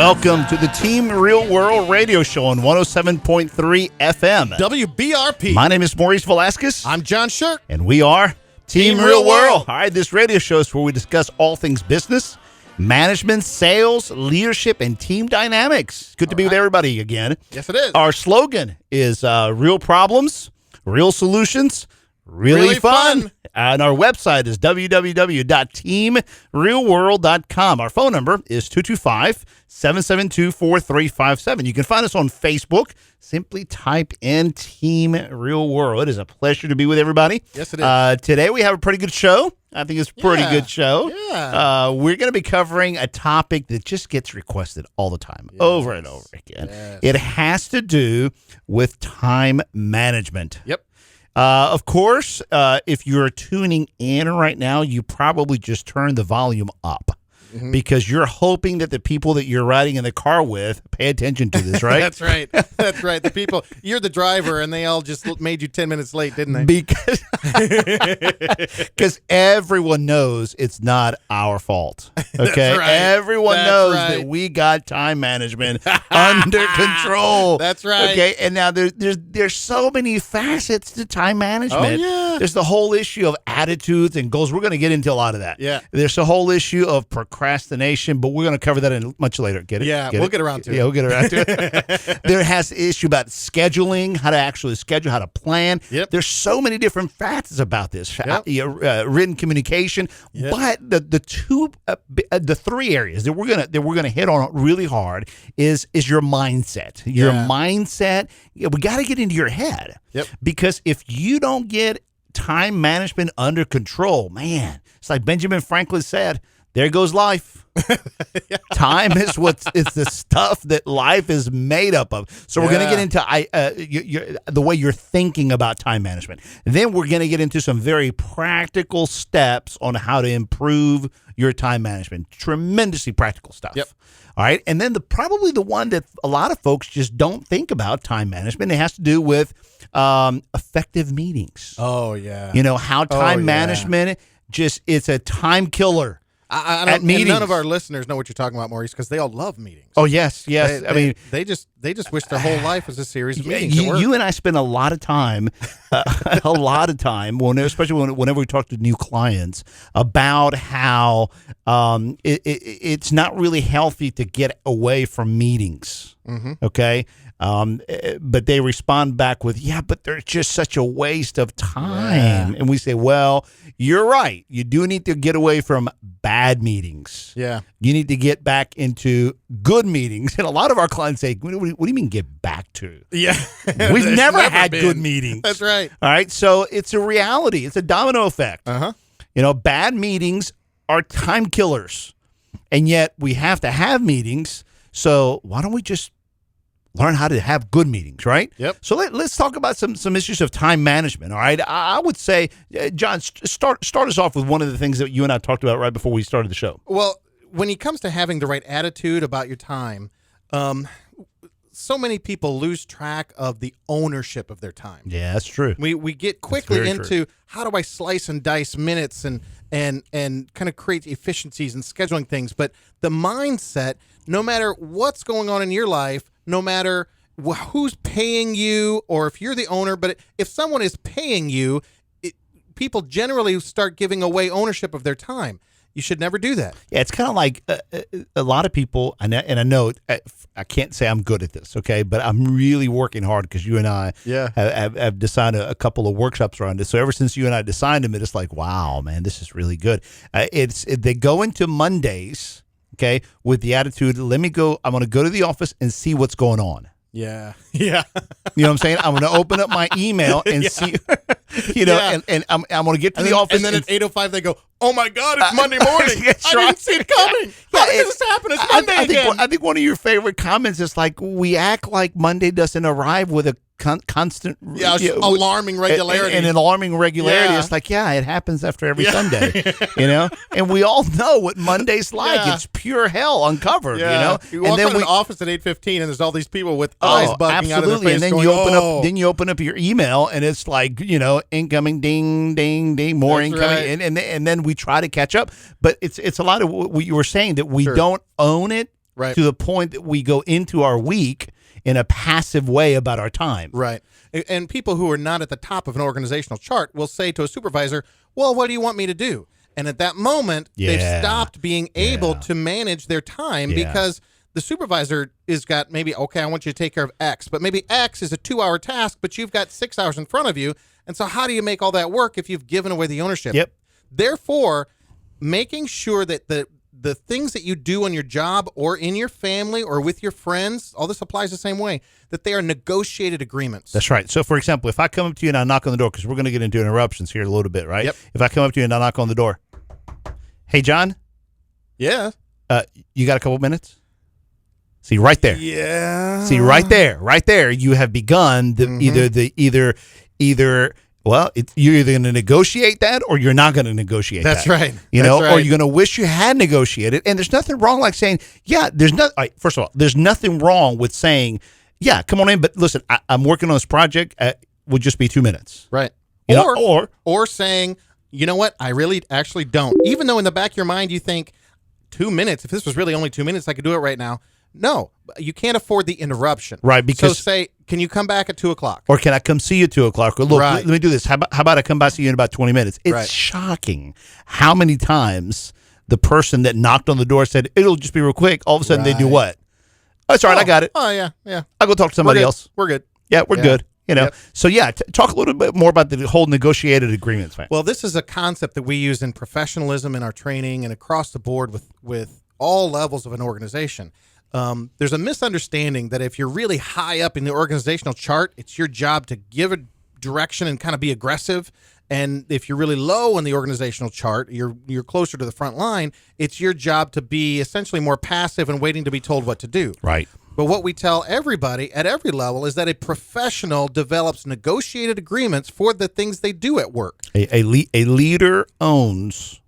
Welcome to the Team Real World radio show on 107.3 FM. WBRP. My name is Maurice Velasquez. I'm John Shirk. And we are Team Real Real World. World. All right, this radio show is where we discuss all things business, management, sales, leadership, and team dynamics. Good to be with everybody again. Yes, it is. Our slogan is real problems, real solutions, really fun. And our website is www.teamrealworld.com. Our phone number is 225-772-4357. You can find us on Facebook. Simply type in Team Real World. It is a pleasure to be with everybody. Yes, it is. Today we have a pretty good show. I think it's a pretty good show. Yeah. We're going to be covering a topic that just gets requested all the time, over and over again. Yes. It has to do with time management. Yep. Of course, if you're tuning in right now, you probably just turn the volume up because you're hoping that the people that you're riding in the car with pay attention to this, right? That's right. That's right. The people, you're the driver, and they all just made you 10 minutes late, didn't they? Because everyone knows it's not our fault. Okay, That's right. Everyone That's knows right. that we got time management under control. That's right. Okay, and now there's so many facets to time management. Oh, yeah. There's the whole issue of attitudes and goals. We're going to get into a lot of that. Yeah. There's the whole issue of procrastination, but we're going to cover that in much later. Get it? Yeah, we'll get around to it. Yeah, we'll get around to it. There has the issue about scheduling, how to actually schedule, how to plan. Yep. There's so many different facets about this. Yep. Written communication, Yep. but the three areas that we're gonna hit on really hard is your mindset. Your Yeah. mindset. We got to get into your head. Yep. Because if you don't get time management under control, man, it's like Benjamin Franklin said. There goes life. Time is it's the stuff that life is made up of. So we're going to get into the way you're thinking about time management. And then we're going to get into some very practical steps on how to improve your time management. Tremendously practical stuff. Yep. All right. And then probably the one that a lot of folks just don't think about time management. It has to do with effective meetings. Oh, yeah. You know, how time yeah. management it's a time killer. I at don't, and meetings. none of our listeners know what you're talking about, Maurice, because they all love meetings. Oh, yes. They just wish their whole life was a series of meetings. at work. You and I spend a lot of time, especially whenever we talk to new clients, about how it's not really healthy to get away from meetings. Okay. But they respond back with, but there's just such a waste of time. And we say, well, you're right. You do need to get away from bad meetings. Yeah. You need to get back into good meetings. And a lot of our clients say, what do you mean get back to? Yeah. We've It's never had been. good meetings. That's right. All right. So it's a reality. It's a domino effect. Uh-huh. You know, bad meetings are time killers. And yet we have to have meetings. So why don't we just learn how to have good meetings, right? Yep. So let's talk about some issues of time management, all right? I would say, John, start us off with one of the things that you and I talked about right before we started the show. Well, when it comes to having the right attitude about your time, so many people lose track of the ownership of their time. Yeah, that's true. We get quickly very into how do I slice and dice minutes and kind of create efficiencies and scheduling things. But the mindset, no matter what's going on in your life, no matter who's paying you or if you're the owner, but if someone is paying you, people generally start giving away ownership of their time. You should never do that. Yeah, it's kind of like a lot of people, and I know I can't say I'm good at this, okay, but I'm really working hard because you and I have designed a couple of workshops around this. So ever since you and I designed them, it's like, wow, man, this is really good. They go into Mondays, okay, with the attitude, I'm going to go to the office and see what's going on. Yeah. Yeah. You know what I'm saying? I'm going to open up my email and see, and I'm going to get to the office. And then at 8:05 they go, oh my God, it's Monday morning. That's I right. didn't see it coming. How did this happen? It's Monday again. I think one of your favorite comments is like, we act like Monday doesn't arrive with a constant alarming regularity. And an alarming regularity. Yeah. It's like, it happens after every Sunday, and we all know what Monday's like. Yeah. It's pure hell uncovered, You walk and in an office at 8:15 and there's all these people with eyes bugging out of their face. And then going, you open up your email and it's like, incoming, ding, ding, ding, more That's incoming, right. and then we try to catch up. But it's a lot of what you were saying, that we don't own it. Right. to the point that we go into our week in a passive way about our time. Right. And people who are not at the top of an organizational chart will say to a supervisor, well, what do you want me to do? And at that moment, they've stopped being able to manage their time because the supervisor is got maybe, okay, I want you to take care of X, but maybe X is a 2-hour task, but you've got 6 hours in front of you. And so how do you make all that work if you've given away the ownership? Yep. Therefore, making sure that the things that you do on your job or in your family or with your friends, all this applies the same way, that they are negotiated agreements. That's right. So, for example, if I come up to you and I knock on the door, because we're going to get into interruptions here in a little bit, right? Yep. If I come up to you and I knock on the door, hey, John, Yeah. you got a couple minutes? See, right there. Yeah. See, right there, you have begun either. Well, you're either going to negotiate that or you're not going to negotiate That's that. right. You That's know, right. or you're going to wish you had negotiated. And there's nothing wrong like saying, yeah, there's not. First of all, there's nothing wrong with saying, yeah, come on in. But listen, I'm working on this project. Would just be 2 minutes. Right. You know, Or saying, you know what, I really actually don't. Even though in the back of your mind you think 2 minutes, if this was really only 2 minutes, I could do it right now. No, you can't afford the interruption. Right, because- so say, can you come back at 2:00? Or can I come see you at 2:00? Or look, Right. let me do this. How about I come by see you in about 20 minutes? It's Right. shocking how many times the person that knocked on the door said, it'll just be real quick. All of a sudden they do Right. what? Oh, it's all right. I got it. Oh, yeah, yeah. I'll go talk to We're somebody good. else. We're good. Yeah, we're Yeah. good. You know, Yep. so yeah, talk a little bit more about the whole negotiated agreements, man. Well, this is a concept that we use in professionalism in our training and across the board with all levels of an organization. There's a misunderstanding that if you're really high up in the organizational chart, it's your job to give a direction and kind of be aggressive. And if you're really low in the organizational chart, you're closer to the front line, it's your job to be essentially more passive and waiting to be told what to do. Right. But what we tell everybody at every level is that a professional develops negotiated agreements for the things they do at work. A leader owns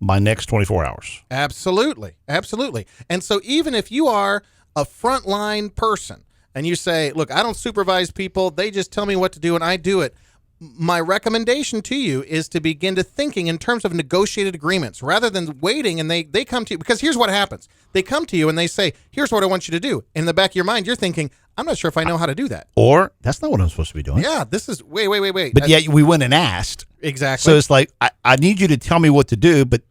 my next 24 hours. Absolutely. Absolutely. And so even if you are a frontline person and you say, look, I don't supervise people, they just tell me what to do and I do it. My recommendation to you is to begin to thinking in terms of negotiated agreements rather than waiting and they come to you. Because here's what happens. They come to you and they say, here's what I want you to do. In the back of your mind, you're thinking, I'm not sure if I know how to do that. Or that's not what I'm supposed to be doing. Yeah, this is, wait. But yet we went and asked. Exactly. So it's like, I need you to tell me what to do, but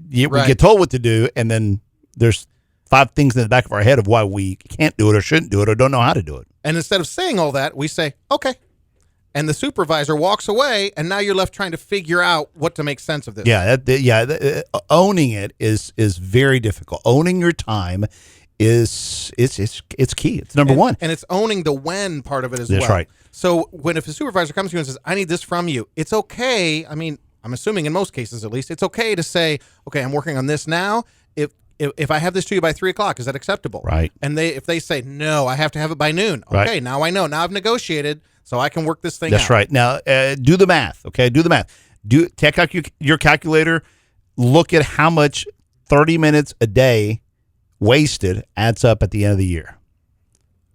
we Right. get told what to do, and then there's 5 things in the back of our head of why we can't do it or shouldn't do it or don't know how to do it. And instead of saying all that, we say, okay. And the supervisor walks away, and now you're left trying to figure out what to make sense of this. Yeah, owning it is very difficult. Owning your time is it's key. It's number one. And it's owning the when part of it as well. That's right. So if a supervisor comes to you and says, I need this from you, it's okay. I mean, I'm assuming in most cases at least, it's okay to say, okay, I'm working on this now. If I have this to you by 3:00, is that acceptable? Right. And if they say, no, I have to have it by noon. Okay, Right. now I know. Now I've negotiated, so I can work this thing out. That's right. Now, do the math. Okay, do the math. Take out your calculator. Look at how much 30 minutes a day wasted adds up at the end of the year.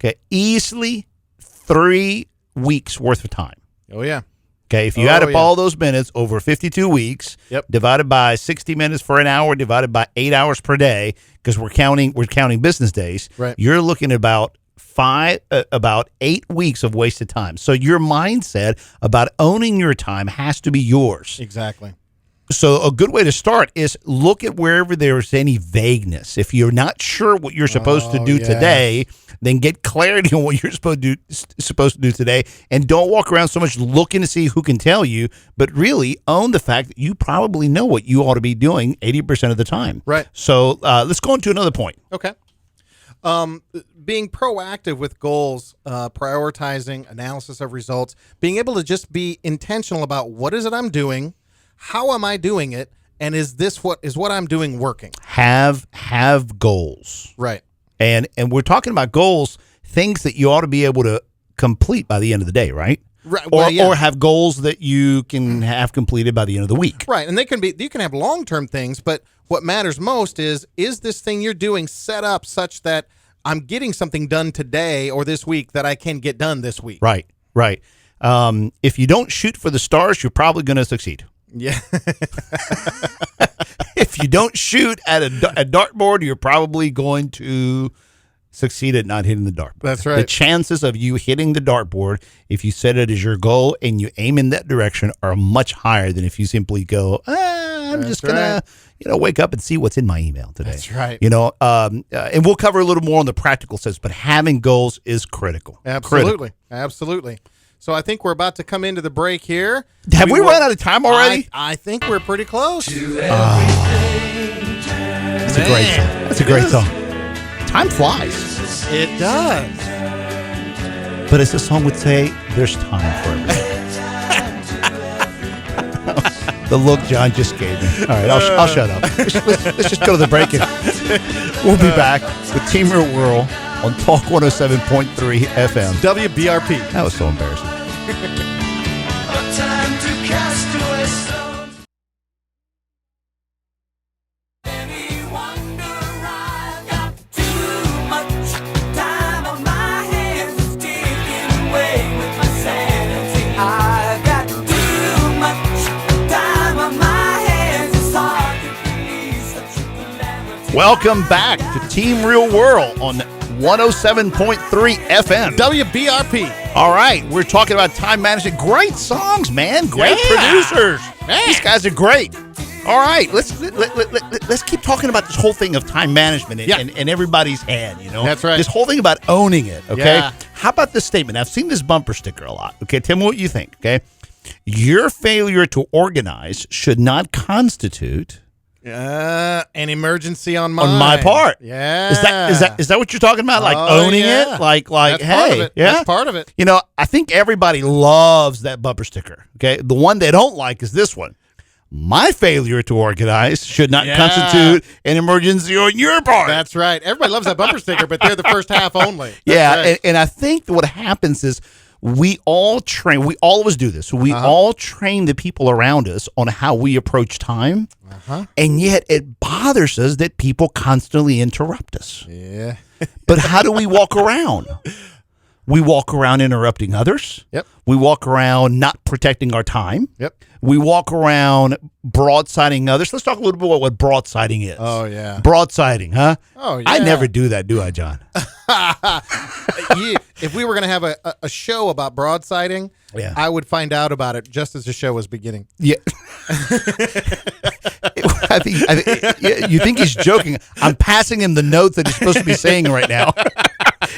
Okay, easily 3 weeks worth of time. Oh, yeah. Okay, if you add up all those minutes over 52 weeks, Yep. divided by 60 minutes for an hour, divided by 8 hours per day, because we're counting business days. Right. You're looking at about 8 weeks of wasted time. So your mindset about owning your time has to be yours. Exactly. So a good way to start is look at wherever there's any vagueness. If you're not sure what you're supposed to do today, then get clarity on what you're supposed to do today, and don't walk around so much looking to see who can tell you, but really own the fact that you probably know what you ought to be doing 80% of the time. Right. So let's go on to another point. Okay. Being proactive with goals, prioritizing, analysis of results, being able to just be intentional about what is it I'm doing, how am I doing it, and is what I'm doing working? Have goals. Right. And we're talking about goals, things that you ought to be able to complete by the end of the day, right? Right. Or, Well, yeah. or have goals that you can have completed by the end of the week. Right. And you can have long-term things, but what matters most is this thing you're doing set up such that I'm getting something done today or this week that I can get done this week? Right. If you don't shoot for the stars, you're probably going to succeed. Yeah. If you don't shoot at a dartboard, you're probably going to succeed at not hitting the dartboard. That's right. The chances of you hitting the dartboard, if you set it as your goal and you aim in that direction, are much higher than if you simply go, I'm That's just gonna, wake up and see what's in my email today. That's right. And we'll cover a little more on the practical sense, but having goals is critical. Absolutely. Absolutely. So I think we're about to come into the break here. Have we run out of time already? I think we're pretty close. That's a great song. That's a great song. Time flies. It does. But as the song would say, there's time for everything. The look John just gave me. All right, I'll shut up. Let's just go to the break. And we'll be back with Team Real World on Talk 107.3 FM. WBRP. That was so embarrassing. Time to cast away stones. Any wonder I've got too much time on my hands. It's taking away with my sanity. I've got too much time on my hands. It's hard to believe such a calamity. Welcome back to Team Real World on 107.3 FM. WBRP. All right, we're talking about time management. Great songs, man. Great producers. Man. These guys are great. All right, let's keep talking about this whole thing of time management in everybody's hand. That's right. This whole thing about owning it. Okay. Yeah. How about this statement? I've seen this bumper sticker a lot. Okay, tell me what you think. Okay, your failure to organize should not constitute An emergency on mine. on my part. Yeah. Is that what you're talking about? Like Oh, owning yeah. it? Like That's hey, part of it. yeah. That's part of it. I think everybody loves that bumper sticker. Okay. The one they don't like is this one. My failure to organize should not Yeah. constitute an emergency on your part. That's right. Everybody loves that bumper sticker, but they're the first half only. That's yeah. right. And I think that what happens is we all train, we always do this. We all train the people around us on how we approach time. And yet it bothers us that people constantly interrupt us. Yeah. But how do we walk around? We walk around interrupting others. Yep. We walk around not protecting our time. Yep. We walk around broadsiding others. Let's talk a little bit about what broadsiding is. Oh, yeah. Broadsiding, huh? Oh, yeah. I never do that, do I, John? If we were going to have a show about broadsiding, Yeah. I would find out about it just as the show was beginning. Yeah. I think, you think he's joking. I'm passing him the notes that he's supposed to be saying right now.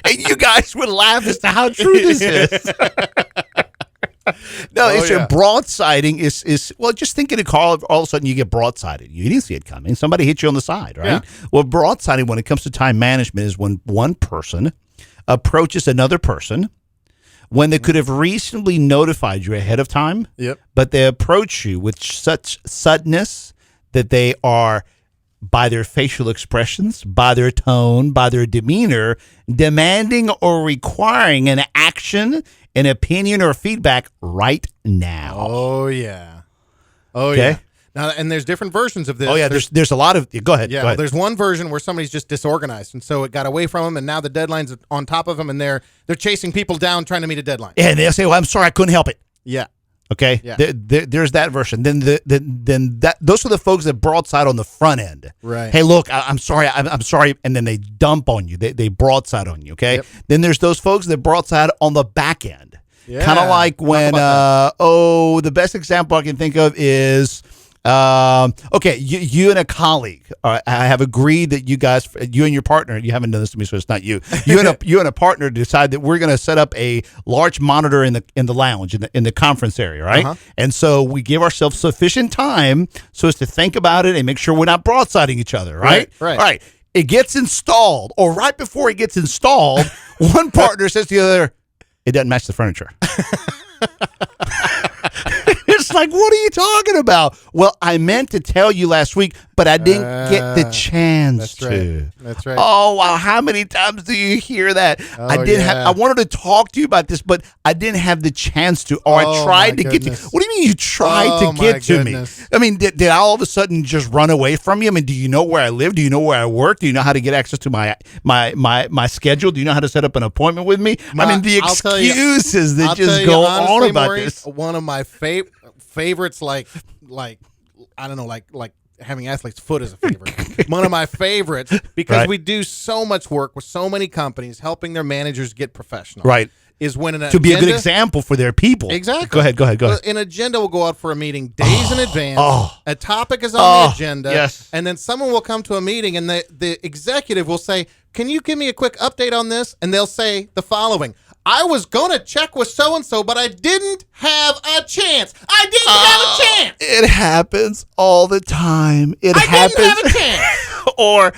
And you guys would laugh as to how true this is. No, it's yeah. a broadsiding is well, just thinking of car, all of a sudden you get broadsided. You didn't see it coming. Somebody hit you on the side, right? Yeah. Well, broadsiding when it comes to time management is when one person approaches another person when they could have reasonably notified you ahead of time. Yep. But they approach you with such suddenness that they are, by their facial expressions, by their tone, by their demeanor, demanding or requiring an action, an opinion, or feedback right now. Oh, yeah. Oh, Okay. yeah. Now, and there's different versions of this. Oh, yeah, there's a lot of... Go ahead. Yeah, go ahead. there's one version where somebody's just disorganized, and so it got away from them, and now the deadline's on top of them, and they're chasing people down trying to meet a deadline. And they'll say, well, I'm sorry, I couldn't help it. Yeah. Okay, Yeah. There's that version. Then those are the folks that broadside on the front end. Right. Hey, look, I'm sorry, I'm sorry, and then they dump on you. They broadside on you. Okay. Yep. Then there's those folks that broadside on the back end. Yeah. Kind of like Talk when about the best example I can think of is. Okay, you and a colleague, I have agreed that you and your partner, you haven't done this to me, so it's not you. You and a partner decide that we're going to set up a large monitor in the lounge in the conference area, right? And so we give ourselves sufficient time so as to think about it and make sure we're not broadsiding each other, right? Right. All right. It gets installed, or right before it gets installed, one partner says to the other, "It doesn't match the furniture." It's like, what are you talking about? Well, I meant to tell you last week, but I didn't get the chance That's to. right. That's right. Oh wow! How many times do you hear that? I didn't have. yeah. I wanted to talk to you about this, but I didn't have the chance to, or I Oh, tried my to get to. goodness. What do you mean you tried Oh, to get my to goodness. me? I mean, did I all of a sudden just run away from you? I mean, do you know where I live? Do you know where I work? Do you know how to get access to my schedule? Do you know how to set up an appointment with me? I mean, the I'll tell you- excuses that I'll just tell you go honestly, on about Maurice, this. One of my favorites, like I don't know, like having athlete's foot is a favorite. One of my favorites because Right. we do so much work with so many companies helping their managers get professional. Right. Is when an To be a good agenda- example for their people. Exactly. Go ahead. Well, an agenda will go out for a meeting days in advance. oh. A topic is on Oh, the agenda. yes. And then someone will come to a meeting and the executive will say, "Can you give me a quick update on this?" And they'll say the following: "I was going to check with so-and-so, but I didn't have a chance. I didn't have a chance. It happens all the time. It I happens. didn't have a chance." Or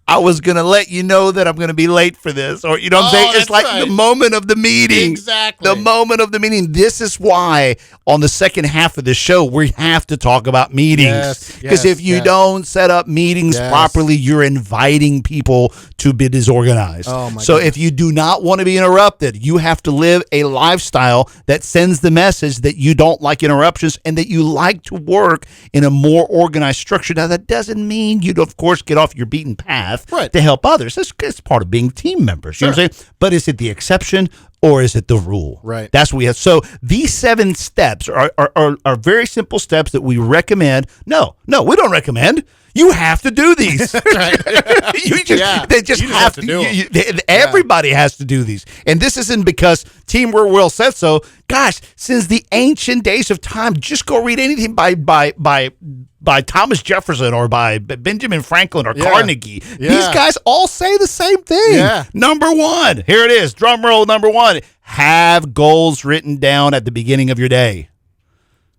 I was going to let you know that I'm going to be late for this. Or, you know what I'm Oh, saying? It's that's like right. the moment of the meeting. Exactly. The moment of the meeting. This is why on the second half of the show, we have to talk about meetings. Yes, Because yes, if you yes. don't set up meetings Yes. properly, you're inviting people to be disorganized. Oh, my so goodness. if you do not want to be interrupted, you have to live a lifestyle that sends the message that you don't like interruptions and that you like to work in a more organized structure. Now, that doesn't mean you'd, of course, get off your beaten path Right. to help others. It's part of being team members. You know what I'm saying? But is it the exception or is it the rule? Right. That's what we have. So these 7 steps are very simple steps that we recommend. No, we don't recommend. You have to do these. you just, Yeah, they just you just have have to do 'em. Everybody has to do these. And this isn't because Team World said so. Gosh, since the ancient days of time, just go read anything by Thomas Jefferson or by Benjamin Franklin or Yeah. Carnegie. Yeah. These guys all say the same thing. Yeah. Number 1, here it is. Drum roll number 1. Have goals written down at the beginning of your day.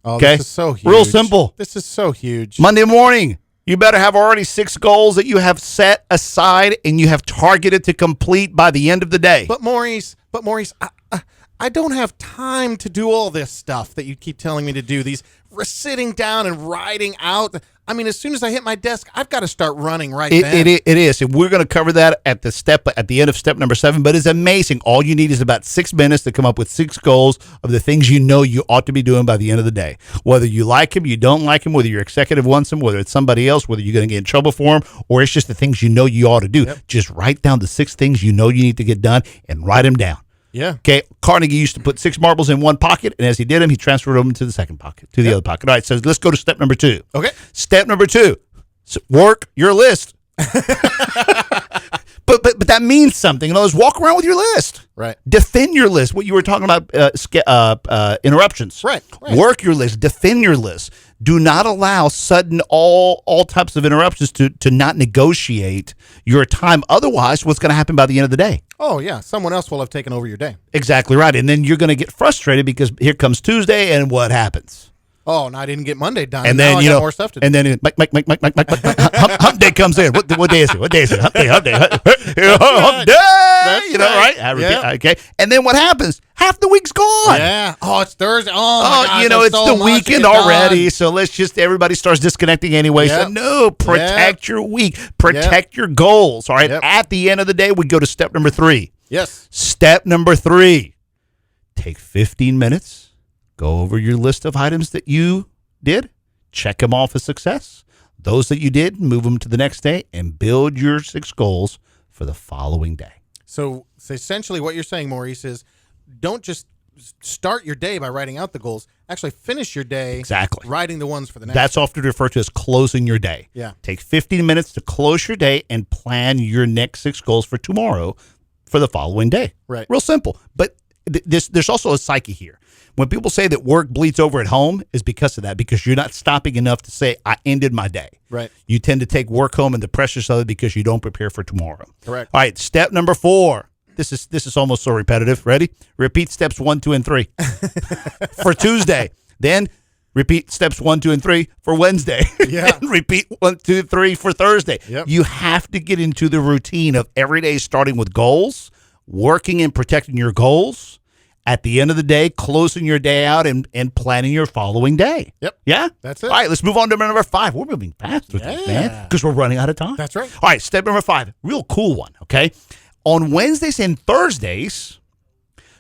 Oh, Okay. this is so huge. Real simple. This is so huge. Monday morning, you better have already 6 goals that you have set aside and you have targeted to complete by the end of the day. But Maurice, I don't have time to do all this stuff that you keep telling me to do. These sitting down and writing out. I mean, as soon as I hit my desk, I've got to start running right then. It is. And we're going to cover that at the end of step number 7. But it's amazing. All you need is about 6 minutes to come up with 6 goals of the things you know you ought to be doing by the end of the day. Whether you like him, you don't like him, whether your executive wants him, whether it's somebody else, whether you're going to get in trouble for him, or it's just the things you know you ought to do. Just write down the 6 things you know you need to get done and write them down. Yeah. Okay, Carnegie used to put 6 marbles in one pocket, and as he did them, he transferred them to the second pocket, to the other pocket. All right, so let's go to step number 2. Okay. Step number 2, work your list. But that means something. In other words, walk around with your list. Right. Defend your list. What you were talking about, interruptions. Right. Work your list. Defend your list. Do not allow sudden all types of interruptions to not negotiate your time. Otherwise, what's going to happen by the end of the day? Oh, yeah. Someone else will have taken over your day. Exactly right. And then you're going to get frustrated because here comes Tuesday, and what happens? Oh, and I didn't get Monday done. And Now then I got more stuff to do. and then hump day comes in. What day is it? What day is it? Hump day. Hump day. Hump day. That's You know, right. right? I repeat, Yep. okay. And then what happens? Half the week's gone. Yeah. Oh, it's Thursday. Oh, Oh, my gosh, you know, there's it's so the much to weekend get done. already, so let's just everybody starts disconnecting anyway. So Yep. no, protect your week, protect your goals. All right. Yep. At the end of the day, we go to step number 3. Yes. Step number 3: take 15 minutes, go over your list of items that you did, check them off as success. Those that you did, move them to the next day, and build your 6 goals for the following day. So essentially what you're saying, Maurice, is don't just start your day by writing out the goals. Actually finish your day Exactly. writing the ones for the next That's often referred to as closing your day. Yeah. Take 15 minutes to close your day and plan your next 6 goals for tomorrow for the following day. Right. Real simple. But there's also a psyche here. When people say that work bleeds over at home is because of that, because you're not stopping enough to say, I ended my day. Right. You tend to take work home and the pressures of it because you don't prepare for tomorrow. Correct. All right, step number 4. This is almost so repetitive. Ready? Repeat steps 1, 2, and 3 for Tuesday. Then repeat steps 1, 2, and 3 for Wednesday. Yeah. And repeat 1, 2, 3 for Thursday. Yep. You have to get into the routine of every day starting with goals, working and protecting your goals, at the end of the day, closing your day out and planning your following day. Yep. Yeah? That's it. All right, let's move on to number 5. We're moving fast with this, man, Yeah. because we're running out of time. That's right. All right, step number 5. Real cool one, okay? On Wednesdays and Thursdays,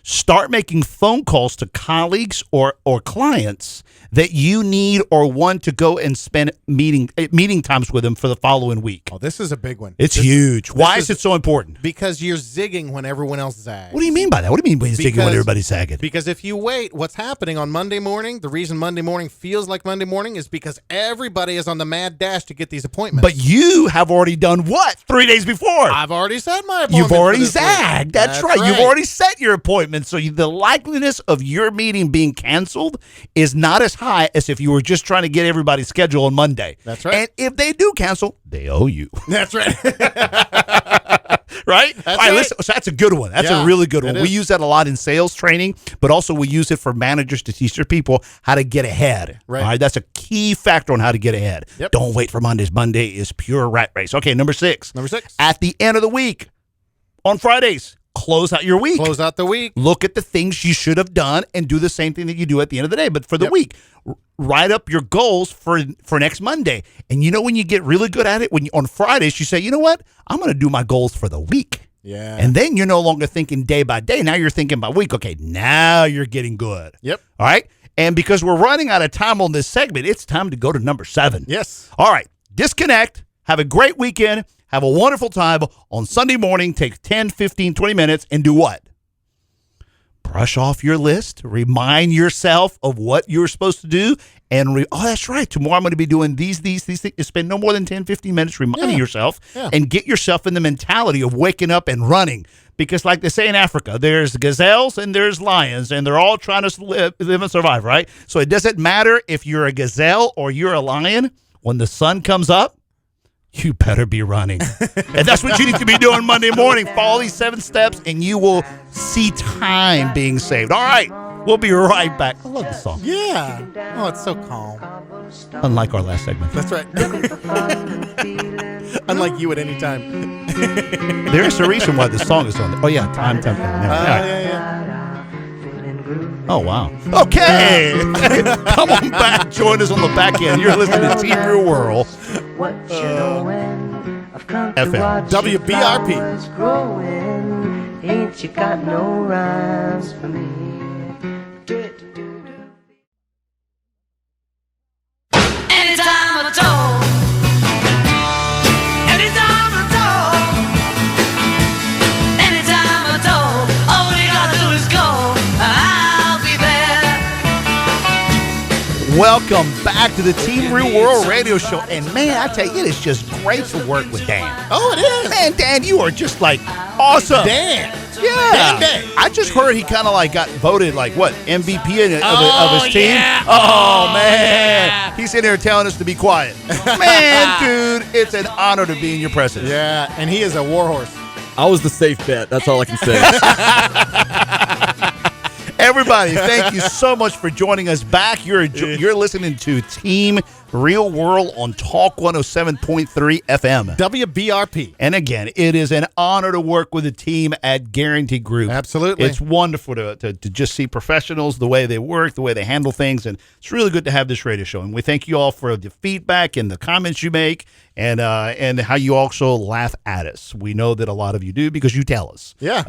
start making phone calls to colleagues or clients that you need or want to go and spend meeting times with them for the following week. Oh, this is a big one. It's huge. Why is it so important? Because you're zigging when everyone else zags. What do you mean by that? What do you mean by zigging when Because- everybody's sagging? Because if you wait, what's happening on Monday morning, the reason Monday morning feels like Monday morning is because everybody is on the mad dash to get these appointments. But you have already done what 3 days before? I've already set my appointment. You've already for this week. zagged. That's right. You've already set your appointment. So the likeliness of your meeting being canceled is not as high as if you were just trying to get everybody's schedule on Monday. That's right. And if they do cancel, they owe you. That's right. Right? That's All right, right. listen, so that's a good one. That's Yeah, a really good it one. is. We use that a lot in sales training, but also we use it for managers to teach their people how to get ahead. Right. All right, that's a key factor on how to get ahead. Yep. Don't wait for Mondays. Monday is pure rat race. Okay, number 6. Number 6. At the end of the week, on Fridays, close out your week. Close out the week. Look at the things you should have done and do the same thing that you do at the end of the day, but for the Yep. week. Write up your goals for next Monday. And you know when you get really good at it, on Fridays you say, you know what? I'm going to do my goals for the week. Yeah. And then you're no longer thinking day by day. Now you're thinking by week. Okay, now you're getting good. Yep. All right? And because we're running out of time on this segment, it's time to go to number 7. Yes. All right. Disconnect. Have a great weekend. Have a wonderful time on Sunday morning. Take 10, 15, 20 minutes and do what? Brush off your list. Remind yourself of what you're supposed to do. And oh, that's right. Tomorrow I'm going to be doing these things. Spend no more than 10, 15 minutes reminding yourself and get yourself in the mentality of waking up and running. Because like they say in Africa, there's gazelles and there's lions, and they're all trying to live and survive, right? So it doesn't matter if you're a gazelle or you're a lion. When the sun comes up, you better be running. And that's what you need to be doing Monday morning. Follow these 7 steps, and you will see time being saved. All right. We'll be right back. I love this song. Yeah. Oh, it's so calm. Unlike our last segment. That's right. Unlike you at any time. There is a reason why this song is on there. Oh, yeah. Time tempo. Yeah. Oh, wow. Okay. Come on back. Join us on the back end. You're listening to Team Real World. What you know when I've come to FM. watch WBRP. your flowers growing. Ain't you got no rhymes for me? Anytime at all. Anytime at all. Anytime at all. All you gotta do is go. I'll be there. Welcome back to the Team Real World radio show. And, man, I tell you, it is just great to work with Dan. Oh, it is. Man, Dan, you are just, like, awesome. Dan. Yeah. Dan. I just heard he kind of like got voted like what MVP of his team. yeah. Oh man, he's in there telling us to be quiet. Man, dude, it's an honor to be in your presence. Yeah, and he is a warhorse. I was the safe bet. That's all I can say. Everybody, thank you so much for joining us back. You're listening to Team Real World on Talk 107.3 FM. WBRP. And again, it is an honor to work with a team at Guarantee Group. Absolutely. It's wonderful to just see professionals, the way they work, the way they handle things. And it's really good to have this radio show. And we thank you all for the feedback and the comments you make and how you also laugh at us. We know that a lot of you do because you tell us. Yeah.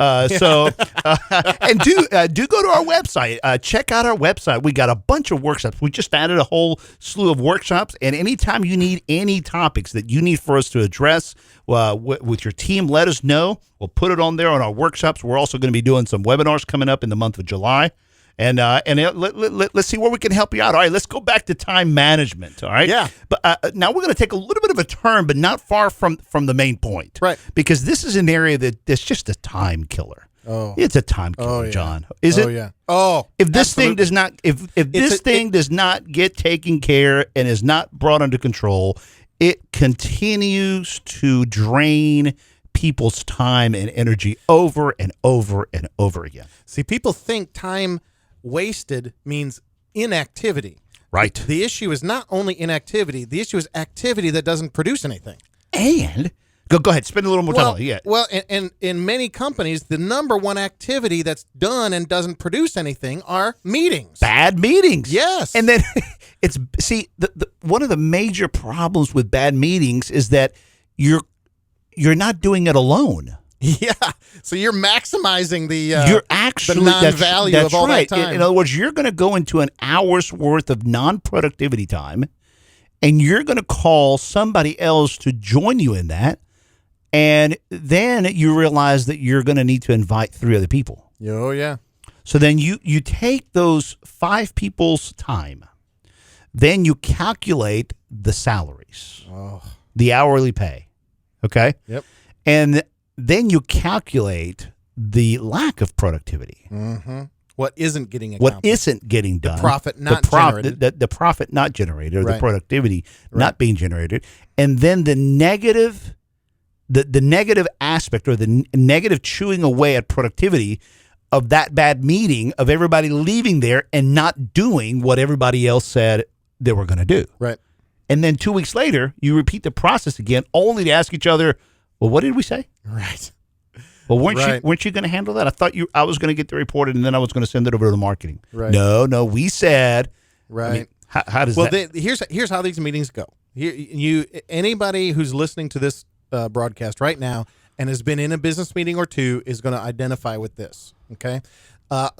And do go to our website. Check out our website. We got a bunch of workshops. We just added a whole slew of workshops. And anytime you need any topics that you need for us to address with your team, let us know. We'll put it on there on our workshops. We're also going to be doing some webinars coming up in the month of July. And let's see where we can help you out. All right, let's go back to time management. All right. Yeah. But now we're going to take a little bit of a turn, but not far from the main point. Right. Because this is an area that's just a time killer. Oh. It's a time killer, yeah. John. Is Oh, it? yeah. Oh. If this thing absolutely. does not, if this thing does not get taken care and is not brought under control, it continues to drain people's time and energy over and over and over again. See, people think time wasted means inactivity. Right. The issue is not only inactivity, the issue is activity that doesn't produce anything. And Go ahead. Spend a little more time on it. Yeah. Well, and in many companies, the number one activity that's done and doesn't produce anything are meetings. Bad meetings. Yes. And then the one of the major problems with bad meetings is that you're not doing it alone. Yeah. So you're maximizing the You're actually the non-value that's of all right. that time. In other words, you're going to go into an hour's worth of non-productivity time, and you're going to call somebody else to join you in that, and then you realize that you're going to need to invite 3 other people. Oh yeah. So then you take those 5 people's time, then you calculate the salaries, the hourly pay, okay? Yep. And then you calculate the lack of productivity. Mm-hmm. What isn't getting accomplished? What isn't getting done? profit not generated. The profit not generated, or the Right. productivity not being generated, and then the negative, the negative aspect, or the negative chewing away at productivity of that bad meeting, of everybody leaving there and not doing what everybody else said they were going to do. Right. And then 2 weeks later, you repeat the process again, only to ask each other, "Well, what did we say? Right. Well, Right. weren't you going to handle that? I thought I was going to get the reported, and then I was going to send it over to the marketing." Right. No, we said. Right. I mean, how does Well, that? here's how these meetings go. Anybody who's listening to this broadcast right now and has been in a business meeting or two is going to identify with this. Okay,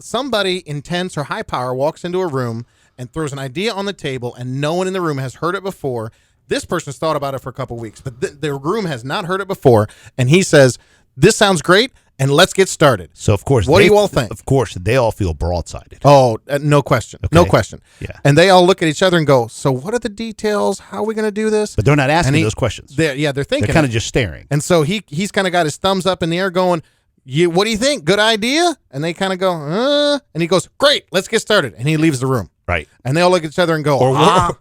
somebody intense or high power walks into a room and throws an idea on the table, and no one in the room has heard it before. This person's thought about it for a couple weeks, but the room has not heard it before, and he says, "This sounds great, and let's get started." So of course, What do you all think? Of course, they all feel broadsided. Oh, no question. No Okay. question. Yeah. And they all look at each other and go, "So what are the details? How are we going to do this?" But they're not asking And he- those questions. They're thinking. They're kind of just staring. And so he's kind of got his thumbs up in the air going, what do you think? Good idea? And they kind of go, and he goes, "Great, let's get started." And he leaves the room. Right. And they all look at each other and go,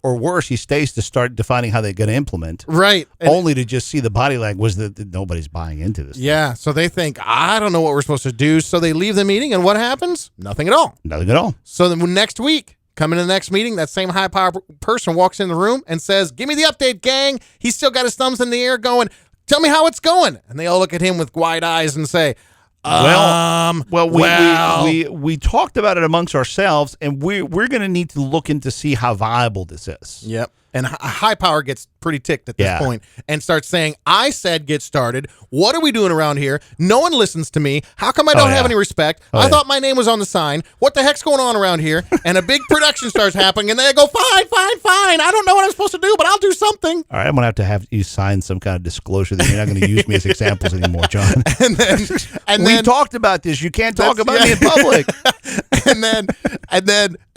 Or worse, he stays to start defining how they're going to implement, right. And- only to just see the body language that nobody's buying into this. yeah. So they think, I don't know what we're supposed to do. So they leave the meeting, and what happens? Nothing at all. Nothing at all. So then next week, coming to the next meeting, that same high power person walks in the room and says, "Give me the update, gang." He's still got his thumbs in the air going, "Tell me how it's going." And they all look at him with wide eyes and say, we talked about it amongst ourselves, and we're going to need to look into see how viable this is. Yep. And high power gets pretty ticked at this point and starts saying, "I said get started. What are we doing around here? No one listens to me. How come I don't have any respect? I thought my name was on the sign. What the heck's going on around here?" And a big production starts happening, and they go, "Fine, fine, fine. I don't know what I'm supposed to do, but I'll do something." All right, I'm going to have you sign some kind of disclosure that you're not going to use me as examples anymore, John. And we then talked about this. You can't talk That's- about me in public. and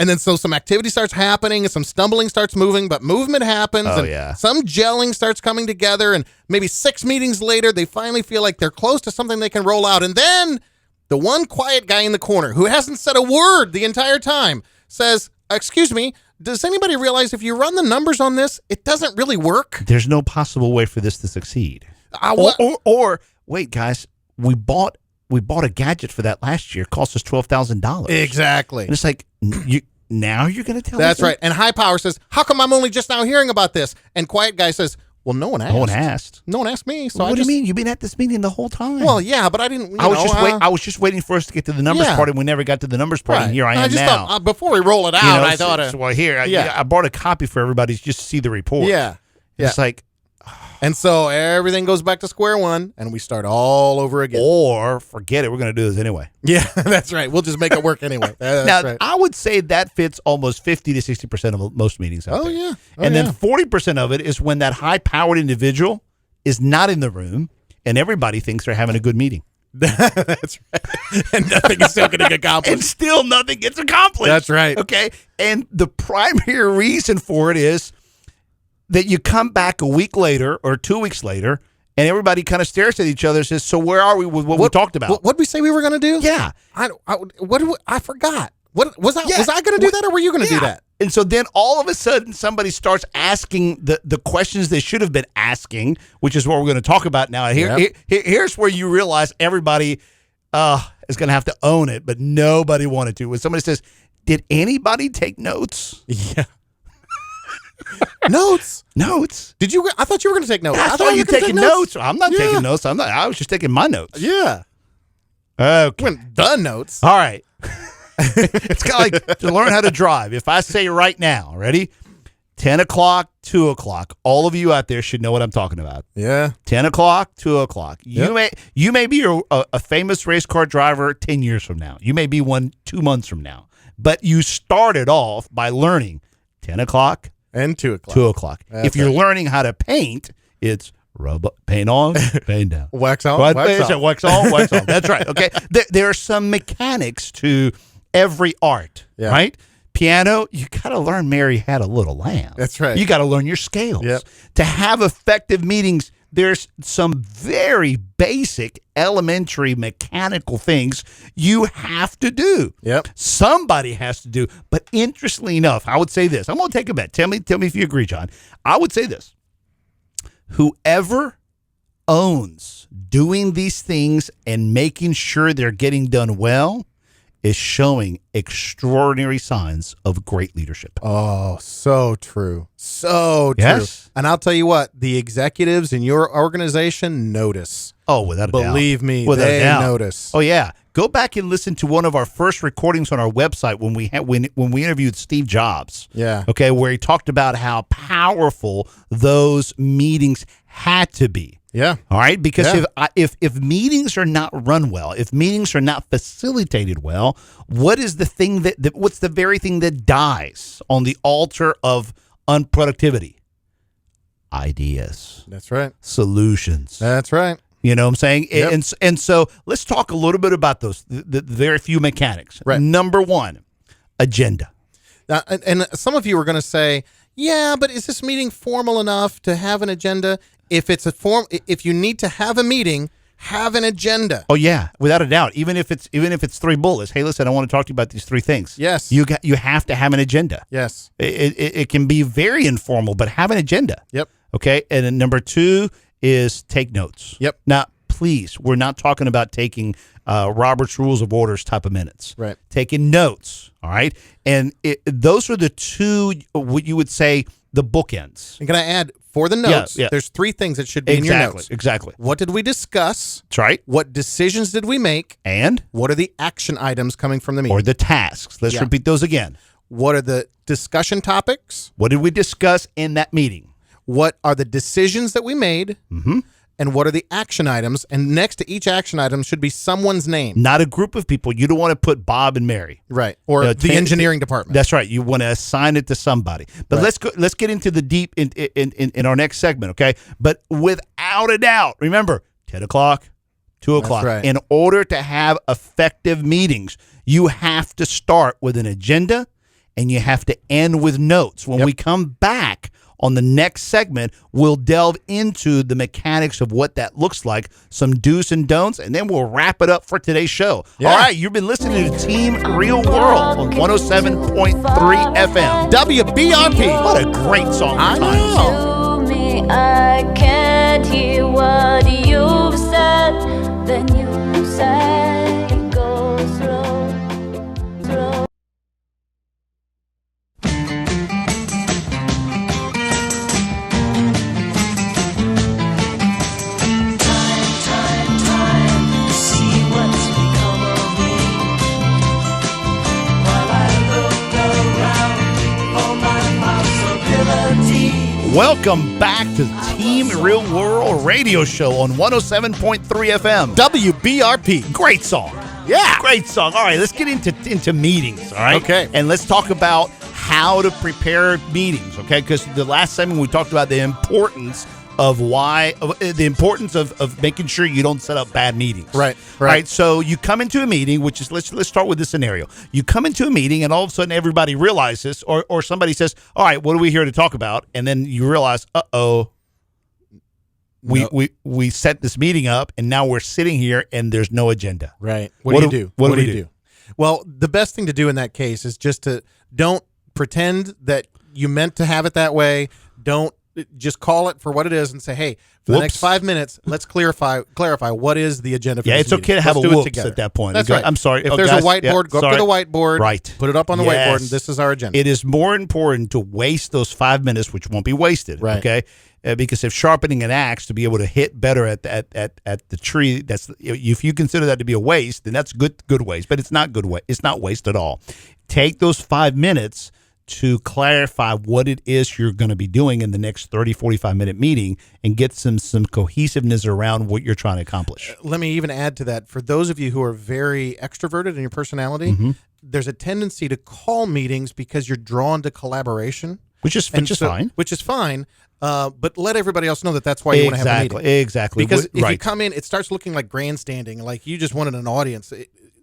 then so some activity starts happening and some stumbling starts moving, but movement happens and some gelling starts coming together, and maybe 6 meetings later they finally feel like they're close to something they can roll out, and then the one quiet guy in the corner who hasn't said a word the entire time says, "Excuse me, does anybody realize if you run the numbers on this, it doesn't really work?" There's no possible way for this to succeed. Or wait, guys, we bought a gadget for that last year. It cost us $12,000. Exactly. And it's like, now you're going to tell That's me? right. And high power says, "How come I'm only just now hearing about this?" And quiet guy says, "Well, no one asked. No one asked. No one asked me." So What do you mean? You've been at this meeting the whole time. Well, yeah, but I didn't. I was just waiting for us to get to the numbers part, and we never got to the numbers part. Right. And here I am just now. thought, before we roll it out, I thought, well, here I brought a copy for everybody just to see the report. yeah. It's like, And so everything goes back to square one, and we start all over again. or forget it. We're going to do this anyway. Yeah, that's right. We'll just make it work anyway. That's Now, right. I would say that fits almost 50 to 60% of most meetings out Oh, there. yeah. Oh, And then yeah. 40% of it is when that high-powered individual is not in the room, and everybody thinks they're having a good meeting. That's right. And nothing is still getting accomplished. And still nothing gets accomplished. That's right. Okay? And the primary reason for it is that you come back a week later or 2 weeks later, and everybody kind of stares at each other and says, "So where are we with what we talked about?" What did we say we were going to do? Yeah. I forgot. What was I? Was I going to do that, or were you going to do that? And so then all of a sudden somebody starts asking the questions they should have been asking, which is what we're going to talk about now. Here's where you realize everybody is going to have to own it, but nobody wanted to. When somebody says, "Did anybody take notes?" Yeah. Notes. Notes. Did you? I thought you were going to take notes. I thought you were taking notes. I'm not Yeah. taking notes. I was just taking my notes. Yeah. Okay. When the notes. All right. It's kind of like to learn how to drive. If I say right now, ready? 10 o'clock, 2 o'clock. All of you out there should know what I'm talking about. Yeah. 10 o'clock, 2 o'clock. Yep. You may be a famous race car driver 10 years from now. You may be one 2 months from now. But you started off by learning 10 o'clock, And 2 o'clock. 2 o'clock. That's If you're right. learning how to paint, it's rub paint on, paint down. Wax on, What? wax It's a off. wax on, wax off. That's right. Okay. There are some mechanics to every art, Yeah. right? Piano, you got to learn Mary Had a Little Lamb. That's right. You got to learn your scales. Yep. To have effective meetings, there's some very basic, elementary mechanical things you have to do. Yep. Somebody has to do. But interestingly enough, I would say this. I'm going to take a bet. Tell me if you agree, John. I would say this. Whoever owns doing these things and making sure they're getting done well is showing extraordinary signs of great leadership. Oh, so true. So true. Yes. And I'll tell you what, the executives in your organization notice. Oh, without a doubt. Believe me, Without a they doubt. notice. Oh yeah, go back and listen to one of our first recordings on our website when we when we interviewed Steve Jobs. Yeah. Okay, where he talked about how powerful those meetings had to be. Yeah. All right, because Yeah. if meetings are not run well, if meetings are not facilitated well, what is the thing what's the very thing that dies on the altar of unproductivity? Ideas, That's right. solutions. That's right. You know what I'm saying? Yep. And so let's talk a little bit about those, the very few mechanics. Right. Number one, agenda. And some of you are going to say, yeah, but is this meeting formal enough to have an agenda? If it's if you need to have a meeting, have an agenda. Oh yeah, without a doubt. Even if it's 3 bullets. Hey, listen, I want to talk to you about these 3 things. Yes. You have to have an agenda. Yes. It can be very informal, but have an agenda. Yep. Okay. And then number 2 is take notes. Yep. Now, please, we're not talking about taking Robert's Rules of Orders type of minutes. Right. Taking notes. All right. And those are the 2, what you would say, the bookends. And can I add, for the notes, yeah. there's 3 things that should be in your notes. Exactly. What did we discuss? That's right. What decisions did we make? And What are the action items coming from the meeting? or the tasks. Let's Yeah. repeat those again. What are the discussion topics? What did we discuss in that meeting? What are the decisions that we made? Mm-hmm. And what are the action items? And next to each action item should be someone's name. Not a group of people. You don't want to put Bob and Mary. Right. Or the 10 engineering department. That's right. You want to assign it to somebody. But Right. let's get into the deep in our next segment, okay? But without a doubt, remember, 10 o'clock, 2 o'clock. right. In order to have effective meetings, you have to start with an agenda and you have to end with notes. When Yep. we come back on the next segment, we'll delve into the mechanics of what that looks like, some do's and don'ts, and then we'll wrap it up for today's show. Yeah. All right, you've been listening to Team Real World on 107.3 FM. WBRP. What a great song. I for times. know. To me, I can't hear what you've said. Then you say, go slow, slow. See what's become of me. While I look around for my possibilities. Welcome back to Team Real World Radio Show on 107.3 FM. WBRP. Great song. Yeah. Great song. All right, let's get into meetings, all right? Okay. And let's talk about how to prepare meetings, okay? Because the last segment we talked about the importance of making sure you don't set up bad meetings. Right, All right. right. So you come into a meeting, which is let's start with this scenario. You come into a meeting and all of a sudden everybody realizes or somebody says, "All right, what are we here to talk about?" And then you realize, "Uh-oh. We set this meeting up and now we're sitting here and there's no agenda." Right. What What do- do you do? what do we you do? Well, the best thing to do in that case is just to don't pretend that you meant to have it that way. Don't just call it for what it is and say, hey, for the next Whoops. 5 minutes, let's clarify what is the agenda for Yeah, this it's okay meeting. to have Let's a do it whoops together. at that point. That's Go, right. I'm sorry. If Oh, there's guys, a whiteboard, go up sorry. to the whiteboard, Right. put it up on the Yes. whiteboard, and this is our agenda. It is more important to waste those 5 minutes, which won't be wasted. Right. Okay. Because if sharpening an axe to be able to hit better at the tree, that's if you consider that to be a waste, then that's good waste. But it's not good waste. It's not waste at all. Take those 5 minutes to clarify what it is you're going to be doing in the next 30, 45-minute meeting and get some cohesiveness around what you're trying to accomplish. Let me even add to that. For those of you who are very extroverted in your personality, Mm-hmm. there's a tendency to call meetings because you're drawn to collaboration. Which is fine. Which is fine. But let everybody else know that that's why you want to have a meeting. Exactly. Because if you Right. come in, it starts looking like grandstanding, like you just wanted an audience.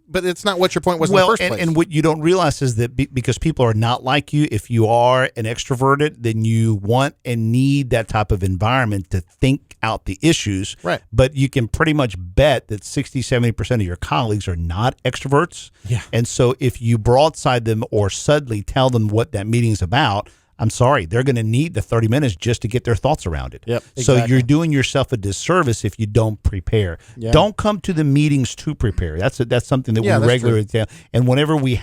But it's not what your point was in the first place. And what you don't realize is that because people are not like you, if you are an extroverted, then you want and need that type of environment to think out the issues. Right. But you can pretty much bet that 60, 70% of your colleagues are not extroverts. Yeah. And so if you broadside them or suddenly tell them what that meeting's about, I'm sorry, they're going to need the 30 minutes just to get their thoughts around it. Yep, So exactly. you're doing yourself a disservice if you don't prepare. Yeah. Don't come to the meetings to prepare. That's something that Yeah, we that's regularly tell. And whenever we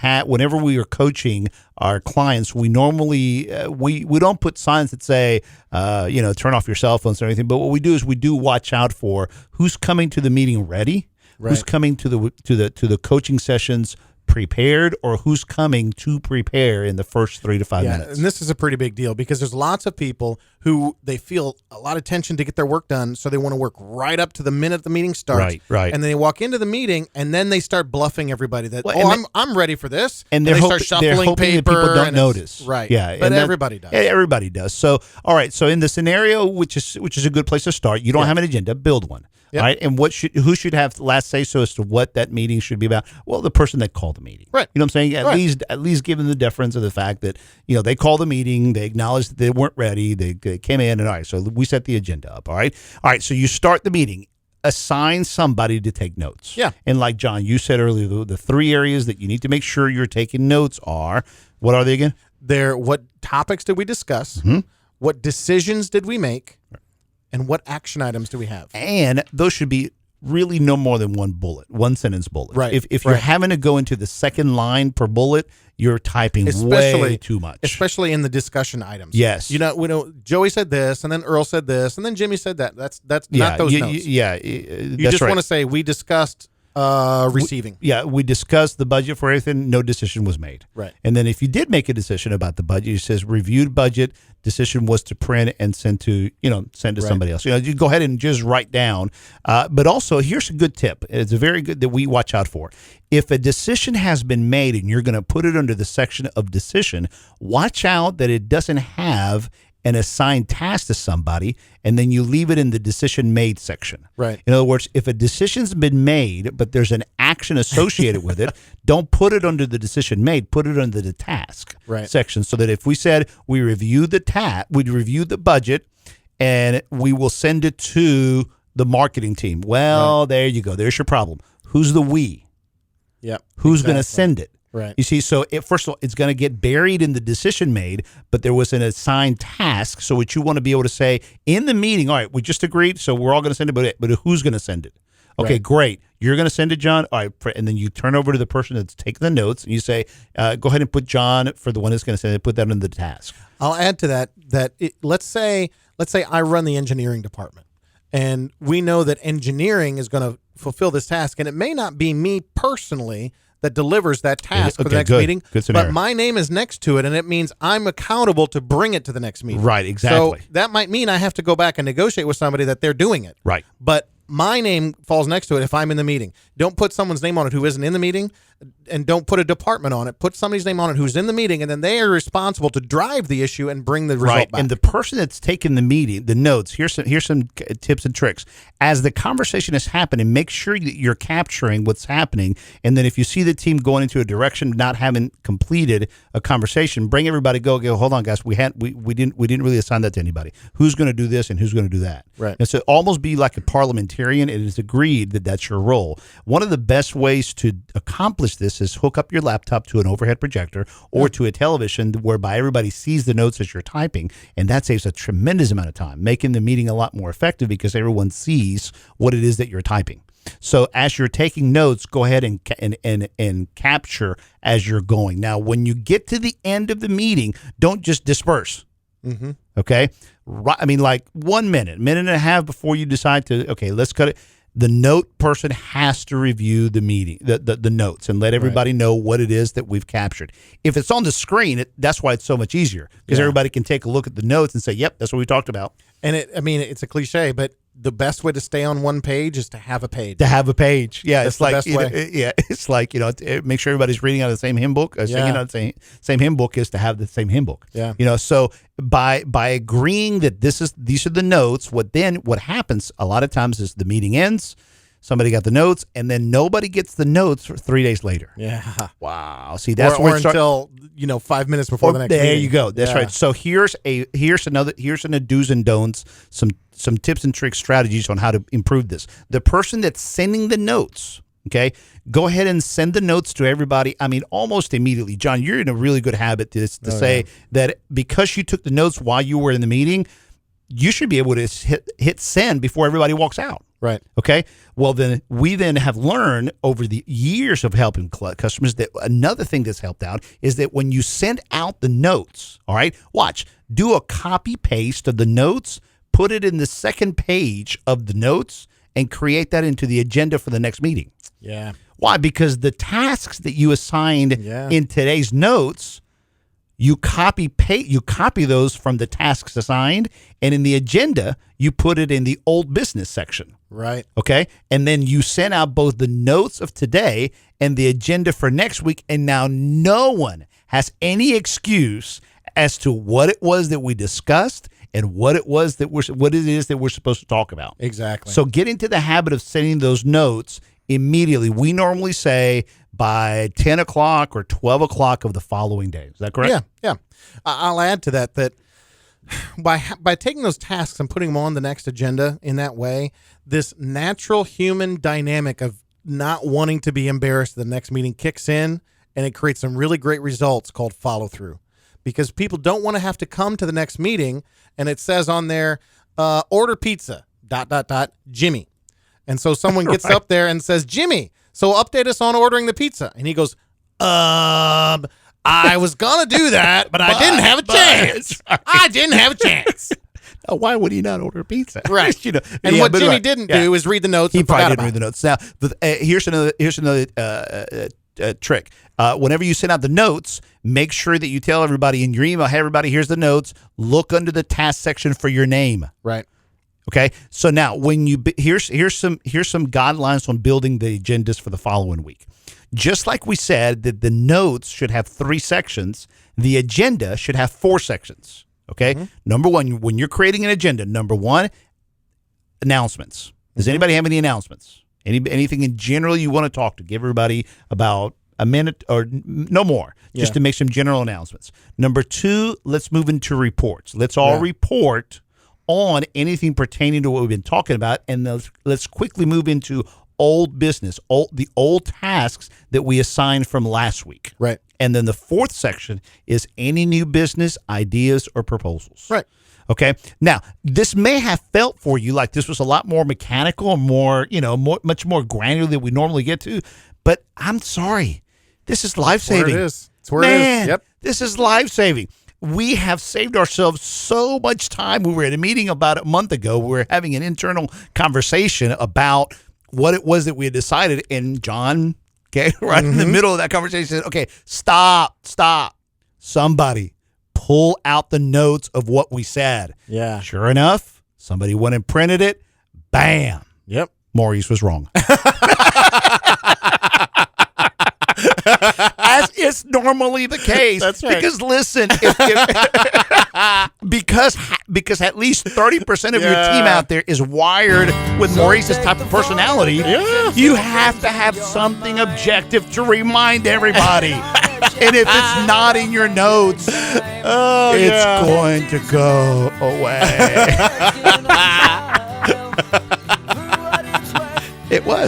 are coaching our clients, we normally we don't put signs that say turn off your cell phones or anything. But what we do is we do watch out for who's coming to the meeting ready, who's Right. coming to the coaching sessions prepared, or who's coming to prepare in the first 3 to 5 minutes. And this is a pretty big deal because there's lots of people who they feel a lot of tension to get their work done, so they want to work right up to the minute the meeting starts. Right. And then they walk into the meeting, and then they start bluffing everybody that Well, and I'm ready for this. And they they're start they're shuffling hoping paper. that people don't and it's- notice. Right. Yeah. But and that- everybody does. Yeah, everybody does. So, all right. So in the scenario, which is a good place to start, you don't have an agenda, build one. Yep. All right. And who should have last say so as to what that meeting should be about? Well, the person that called the meeting. Right. You know what I'm saying? Right. At least give them the deference of the fact that, they called the meeting, they acknowledged that they weren't ready, they came in, and all right, so we set the agenda up. All right. All right. So you start the meeting. Assign somebody to take notes. Yeah. And like John, you said earlier, the 3 areas that you need to make sure you're taking notes are, what are they again? What topics did we discuss? Mm-hmm. What decisions did we make? And what action items do we have? And those should be really no more than one sentence bullet. Right, If you're right. having to go into the second line per bullet, you're typing way Especially- too much. Especially in the discussion items. Yes. Joey said this, and then Earl said this, and then Jimmy said that. That's not those notes. You You just want to say we discussed receiving. We discussed the budget for everything. No decision was made. Right. And then if you did make a decision about the budget, it says reviewed budget. Decision was to print and send to somebody else. You go ahead and just write down. But also, here's a good tip. It's a very good that we watch out for. If a decision has been made and you're going to put it under the section of decision, watch out that it doesn't have an assigned task to somebody, and then you leave it in the decision made section. Right. In other words, if a decision's been made, but there's an action associated with it, don't put it under the decision made. Put it under the task Right. section, so that if we said we reviewed we'd review the budget, and we will send it to the marketing team. Well, there you go. There's your problem. Who's the we? Yep. Who's going to exactly. send it? Right. You see, so first of all, it's going to get buried in the decision made, but there was an assigned task. So what you want to be able to say in the meeting, all right, we just agreed, so we're all going to send it, but who's going to send it? Okay, Right. great. You're going to send it, John. All right, and then you turn over to the person that's taking the notes, and you say, go ahead and put John for the one that's going to send it. Put that in the task. I'll add to that let's say I run the engineering department, and we know that engineering is going to fulfill this task, and it may not be me personally that delivers that task for the Okay, next good. meeting, Good scenario. but my name is next to it, and it means I'm accountable to bring it to the next meeting. Right, exactly. So that might mean I have to go back and negotiate with somebody that they're doing it. Right. But my name falls next to it if I'm in the meeting. Don't put someone's name on it who isn't in the meeting, and don't put a department on it. Put somebody's name on it who's in the meeting, and then they are responsible to drive the issue and bring the result Right, back. and the person that's taking the meeting, the notes. Here's some tips and tricks. As the conversation is happening, make sure that you're capturing what's happening, and then if you see the team going into a direction not having completed a conversation, bring everybody. Go. Hold on, guys. We didn't really assign that to anybody. Who's going to do this and who's going to do that? Right. And so almost be like a parliamentarian. It is agreed that that's your role. One of the best ways to accomplish accomplish this is hook up your laptop to an overhead projector or to a television whereby everybody sees the notes as you're typing, and that saves a tremendous amount of time, making the meeting a lot more effective because everyone sees what it is that you're typing. So as you're taking notes, go ahead and capture as you're going. Now, when you get to the end of the meeting, don't just disperse. Mm-hmm. Okay, I mean, like 1 minute, minute and a half before you decide to. Okay, let's cut it. The note person has to review the meeting, the notes, and let everybody know what it is that we've captured. If it's on the screen, that's why it's so much easier because everybody can take a look at the notes and say, "Yep, that's what we talked about." And it's a cliche, but the best way to stay on one page is to have a page. To have a page, yeah, That's it's the like best way. it's like make sure everybody's reading out of the same hymn book. Singing out of the same hymn book is to have the same hymn book. Yeah, So by agreeing that these are the notes, what happens a lot of times is the meeting ends. Somebody got the notes, and then nobody gets the notes for 3 days later. Yeah. Wow. See, that's or where it until 5 minutes before the next there meeting. you go. That's right. So here's a do's and don'ts, some tips and tricks, strategies on how to improve this. The person that's sending the notes, okay, go ahead and send the notes to everybody. I mean, almost immediately. John, you're in a really good habit to say that because you took the notes while you were in the meeting, you should be able to hit send before everybody walks out. Right. Okay. Well, then we have learned over the years of helping customers that another thing that's helped out is that when you send out the notes, all right, do a copy paste of the notes, put it in the second page of the notes, and create that into the agenda for the next meeting. Yeah. Why? Because the tasks that you assigned in today's notes, you copy those from the tasks assigned, and in the agenda, you put it in the old business section. Right. Okay. And then you send out both the notes of today and the agenda for next week. And now no one has any excuse as to what it was that we discussed and what it is that we're supposed to talk about. Exactly. So get into the habit of sending those notes immediately. We normally say by 10 o'clock or 12 o'clock of the following day. Is that correct? Yeah. I'll add to that by taking those tasks and putting them on the next agenda in that way, this natural human dynamic of not wanting to be embarrassed the next meeting kicks in, and it creates some really great results called follow through, because people don't want to have to come to the next meeting and it says on there, order pizza, ... Jimmy. And so someone gets up there and says, Jimmy, so update us on ordering the pizza. And he goes, I was going to do that, but I didn't have a chance. I didn't have a chance. Oh, why would he not order pizza? Right. And what Jimmy didn't do is read the notes. He and probably forgot didn't about read the notes. Now, here's another trick. Whenever you send out the notes, make sure that you tell everybody in your email, hey, everybody, here's the notes. Look under the task section for your name. Right. Okay. So now here's some guidelines on building the agendas for the following week. Just like we said that the notes should have 3 sections, the agenda should have 4 sections. Okay. Mm-hmm. Number one, when you're creating an agenda, number one, announcements. Does anybody have any announcements? Anything in general you want to talk to? Give everybody about a minute or no more, just to make some general announcements. Number 2, let's move into reports. Let's all report on anything pertaining to what we've been talking about, and let's quickly move into old business, the old tasks that we assigned from last week. Right. And then the 4th section is any new business ideas or proposals. Right. Okay. Now, this may have felt for you like this was a lot more mechanical, much more granular than we normally get to, but I'm sorry. This is life-saving. It's where it is. Yep. This is life-saving. We have saved ourselves so much time. We were at a meeting about a month ago. We were having an internal conversation about what it was that we had decided. And John, in the middle of that conversation, said, okay, stop. Somebody pull out the notes of what we said. Yeah. Sure enough, somebody went and printed it. Bam. Yep. Maurice was wrong. As is normally the case. That's right. Because listen, because at least 30% of your team out there is wired with Maurice's type of personality, you have to have something objective to remind everybody. And if it's not in your notes, it's going to go away.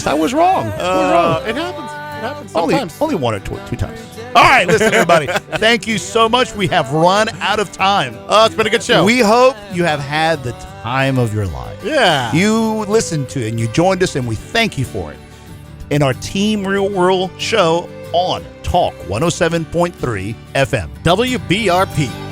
I was wrong. It happens. happens Only sometimes. one or two times. All right, listen, everybody. Thank you so much. We have run out of time. Oh, it's been a good show. We hope you have had the time of your life. Yeah. You listened to it and you joined us, and we thank you for it. In our Team Real World show on Talk 107.3 FM. WBRP.